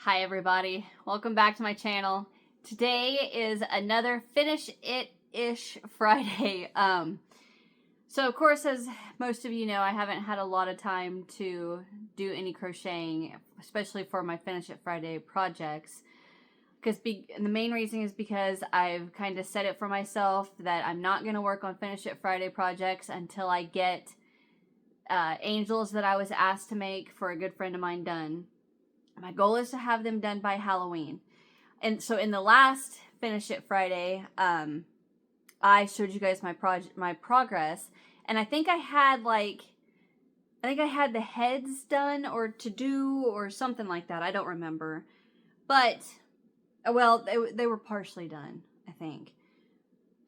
Hi everybody, welcome back to my channel. Today is another Finish It-ish Friday. So of course, as most of you know, I haven't had a lot of time to do any crocheting, especially for my Finish It Friday projects. Because the main reason is because I've kind of set it for myself that I'm not going to work on Finish It Friday projects until I get angels that I was asked to make for a good friend of mine done. My goal is to have them done by Halloween. And so in the last Finish It Friday, I showed you guys my progress, and I think I had the heads done or to do or something like that. I don't remember. But well, they were partially done, I think.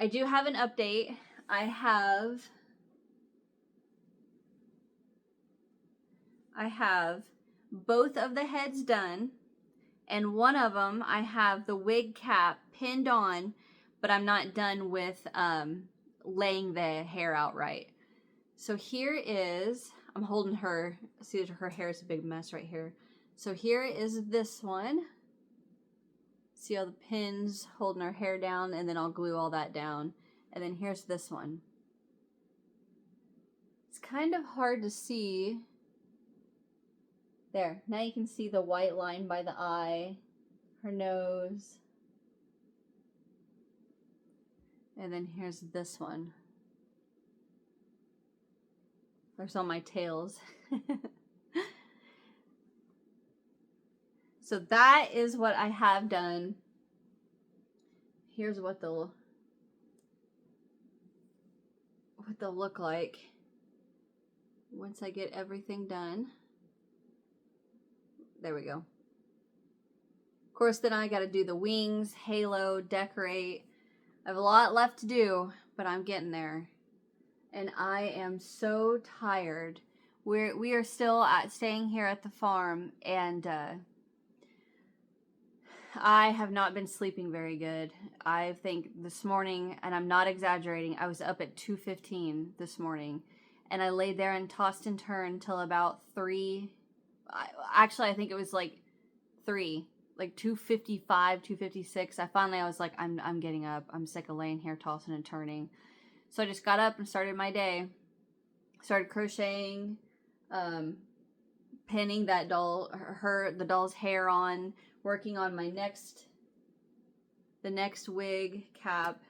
I do have an update. I have both of the heads done, and one of them I have the wig cap pinned on, but I'm not done with laying the hair out right. So here is, I'm holding her, see her hair is a big mess right here. So here is this one. See all the pins holding her hair down, and then I'll glue all that down. And then here's this one. It's kind of hard to see. There, now you can see the white line by the eye, her nose. And then here's this one. There's all my tails. So that is what I have done. Here's what they'll look like once I get everything done. There we go. Of course, then I got to do the wings, halo, decorate. I have a lot left to do, but I'm getting there. And I am so tired. We are still staying here at the farm, and I have not been sleeping very good. I think this morning, and I'm not exaggerating, I was up at 2:15 this morning, and I laid there and tossed and turned till about 3. Actually, I think it was like 3, like 2:55, 2:56. I was like, I'm getting up. I'm sick of laying here tossing and turning. So I just got up and started my day. Started crocheting, pinning that doll, the doll's hair on, working on my the next wig cap.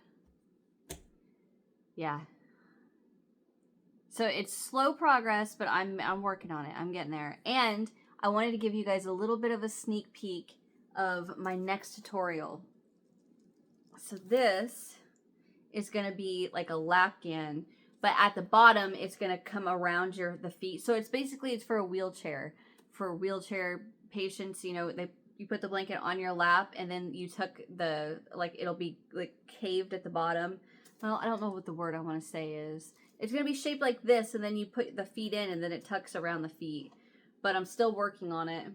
Yeah. So it's slow progress, but I'm working on it. I'm getting there. And I wanted to give you guys a little bit of a sneak peek of my next tutorial. So this is going to be like a lapgan, but at the bottom it's going to come around the feet. So it's basically, it's for a wheelchair. For wheelchair patients, you know, you put the blanket on your lap, and then you tuck it'll be like caved at the bottom. Well, I don't know what the word I want to say is. It's going to be shaped like this, and then you put the feet in, and then it tucks around the feet. But I'm still working on it.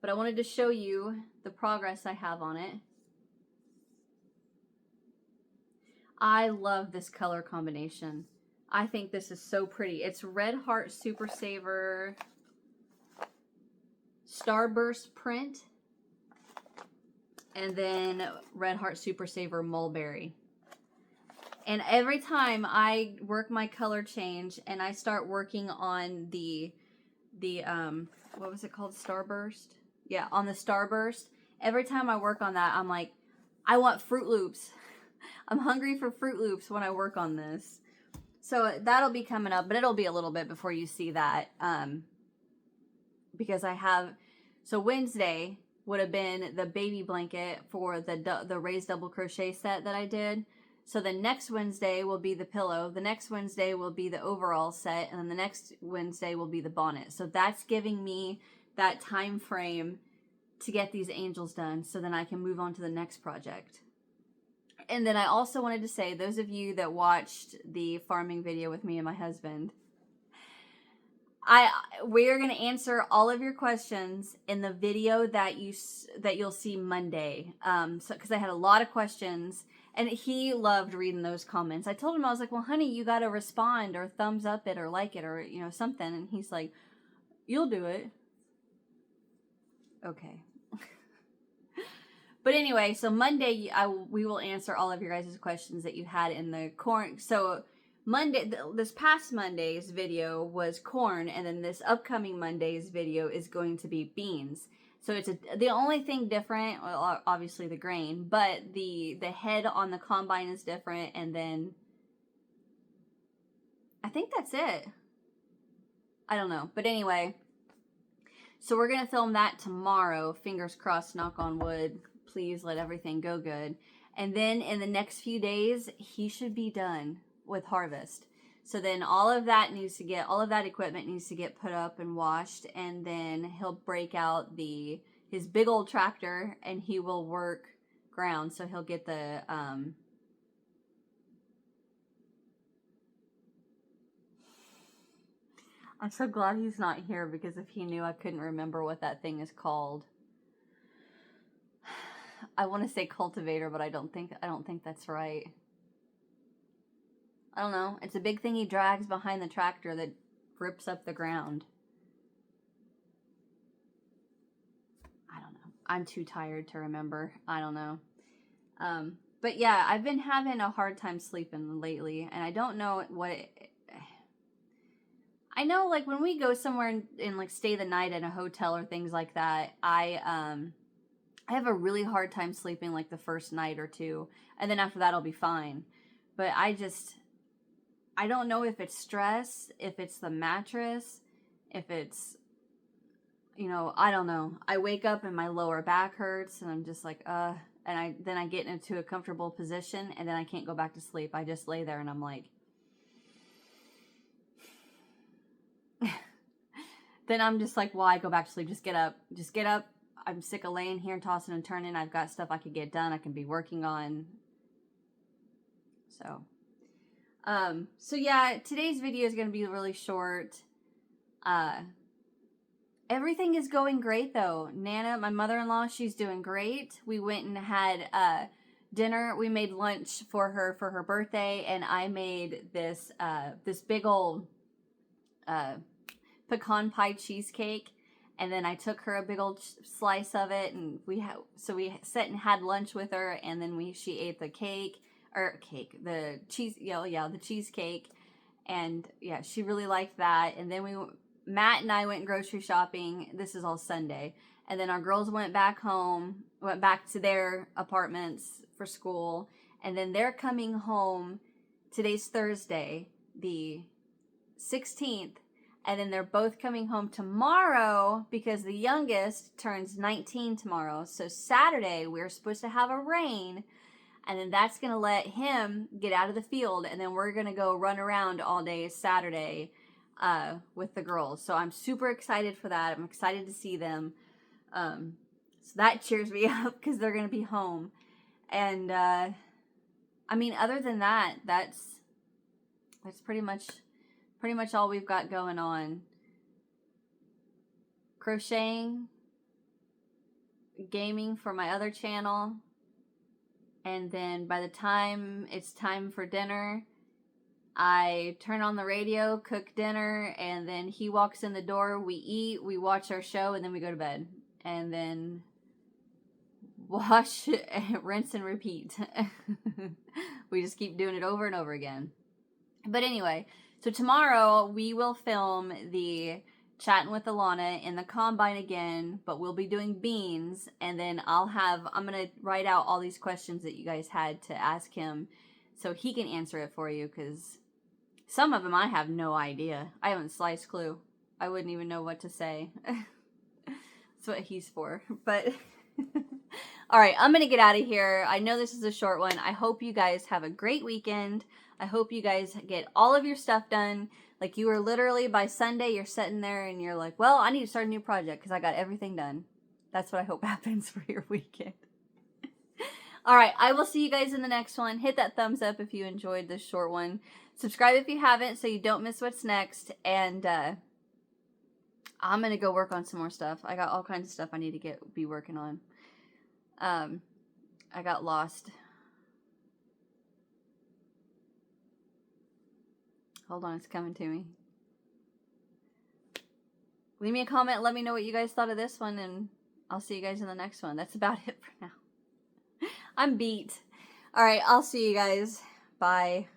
But I wanted to show you the progress I have on it. I love this color combination. I think this is so pretty. It's Red Heart Super Saver Starburst print, and then Red Heart Super Saver Mulberry. And every time I work my color change and I start working on the what was it called? Starburst? Yeah, on the Starburst. Every time I work on that, I'm like, I want Fruit Loops. I'm hungry for Fruit Loops when I work on this. So that'll be coming up, but it'll be a little bit before you see that. Because so Wednesday would have been the baby blanket for the raised double crochet set that I did. So the next Wednesday will be the pillow. The next Wednesday will be the overall set. And then the next Wednesday will be the bonnet. So that's giving me that time frame to get these angels done, so then I can move on to the next project. And then I also wanted to say, those of you that watched the farming video with me and my husband, we're going to answer all of your questions in the video that you'll see Monday. Because I had a lot of questions, and he loved reading those comments. I told him, I was like, well, honey, you got to respond or thumbs up it or like it or, you know, something. And he's like, you'll do it. Okay. But anyway, so Monday we will answer all of your guys' questions that you had in the corn. So Monday, this past Monday's video was corn, and then this upcoming Monday's video is going to be beans. So it's the only thing different, well, obviously the grain, but the head on the combine is different, and then I think that's it. I don't know, but anyway, so we're gonna film that tomorrow. Fingers crossed, knock on wood. Please let everything go good. And then in the next few days, he should be done with harvest. So then all of that equipment needs to get put up and washed, and then he'll break out his big old tractor and he will work ground. So he'll get the I'm so glad he's not here, because if he knew, I couldn't remember what that thing is called. I want to say cultivator, but I don't think that's right. I don't know. It's a big thing he drags behind the tractor that rips up the ground. I don't know. I'm too tired to remember. I don't know. But yeah, I've been having a hard time sleeping lately, and I don't know what I know, like, when we go somewhere and like stay the night in a hotel or things like that, I have a really hard time sleeping like the first night or two, and then after that I'll be fine. But I don't know if it's stress, if it's the mattress, if it's, I don't know. I wake up and my lower back hurts, and I'm just like, and then I get into a comfortable position, and then I can't go back to sleep. I just lay there and I'm like, then I'm just like, why go back to sleep? Just get up. Just get up. I'm sick of laying here and tossing and turning. I've got stuff I could get done. I can be working on. So yeah, today's video is going to be really short. Everything is going great though. Nana, my mother-in-law, she's doing great. We went and had dinner. We made lunch for her birthday, and I made this big old pecan pie cheesecake, and then I took her a big old slice of it, and we sat and had lunch with her, and then she ate the the cheesecake, and yeah, she really liked that. And then Matt and I went grocery shopping. This is all Sunday, and then our girls went back to their apartments for school, and then they're coming home. Today's Thursday, the 16th. And then they're both coming home tomorrow because the youngest turns 19 tomorrow. So Saturday, we're supposed to have a rain. And then that's going to let him get out of the field. And then we're going to go run around all day Saturday with the girls. So I'm super excited for that. I'm excited to see them. So that cheers me up because they're going to be home. And, I mean, other than that, that's pretty much all we've got going on. Crocheting, gaming for my other channel, and then by the time it's time for dinner, I turn on the radio, cook dinner, and then he walks in the door, we eat, we watch our show, and then we go to bed. And then wash, rinse, and repeat. We just keep doing it over and over again. But anyway, so tomorrow we will film the Chatting with Alana in the combine again, but we'll be doing beans, and then I'm going to write out all these questions that you guys had to ask him so he can answer it for you, because some of them I have no idea. I haven't sliced clue. I wouldn't even know what to say. That's what he's for. But all right, I'm going to get out of here. I know this is a short one. I hope you guys have a great weekend. I hope you guys get all of your stuff done. Like, you are literally, by Sunday, you're sitting there and you're like, well, I need to start a new project because I got everything done. That's what I hope happens for your weekend. All right, I will see you guys in the next one. Hit that thumbs up if you enjoyed this short one. Subscribe if you haven't so you don't miss what's next. And I'm going to go work on some more stuff. I got all kinds of stuff I need to be working on. I got lost. Hold on, it's coming to me. Leave me a comment. Let me know what you guys thought of this one, and I'll see you guys in the next one. That's about it for now. I'm beat. All right, I'll see you guys. Bye.